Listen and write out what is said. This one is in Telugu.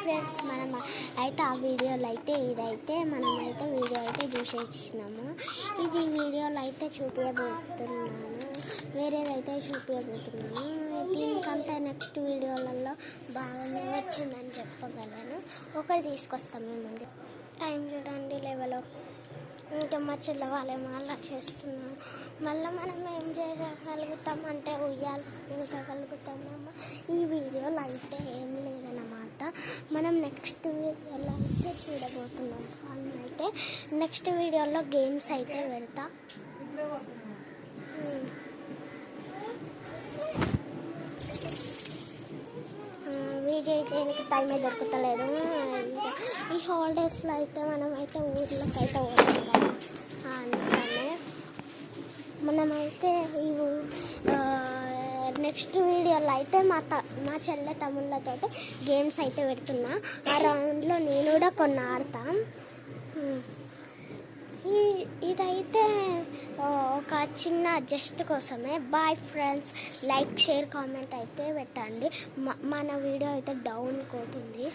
ఫ్రెండ్స్, మనం అయితే ఆ వీడియోలో అయితే ఇదైతే మనమైతే వీడియో అయితే చూసేసినాము. ఇది వీడియోలో అయితే చూపించబోతున్నాను, వేరేదైతే చూపించబోతున్నాను. దీనికంటే నెక్స్ట్ వీడియోలలో బాగానే వచ్చిందని చెప్పగలను. ఒకటి తీసుకొస్తాం మేము ముందు. టైం చూడండి, లెవెల్. ఇంకా మా చెల్ల వాళ్ళేమో అలా చేస్తున్నాం. మళ్ళీ మనం ఏం చేయగలుగుతాం అంటే ఉయ్యాలగలుగుతామమ్మా. ఈ వీడియోలో అయితే ఏం లేదన్నమాట. మనం నెక్స్ట్ వీడియోలో అయితే చూడబోతున్నాం. అయితే నెక్స్ట్ వీడియోలో గేమ్స్ అయితే పెడతా. విజయ్ చేయడానికి టైమే దొరుకుతలేదు. ఈ హాలిడేస్లో అయితే మనం అయితే ఊర్లోకి అయితే పోతాం. అందుకనే మనమైతే ఈ నెక్స్ట్ వీడియోలో అయితే మా చెల్లె తమ్ముళ్ళతో గేమ్స్ అయితే పెడుతున్నా. ఆ రౌండ్లో నేను కూడా కొన్ని ఆడతాం. ఇదైతే ఒక చిన్న జస్ట్ కోసమే. Bye friends, like share comment అయితే పెట్టండి. మన వీడియో అయితే డౌన్ పోతుంది.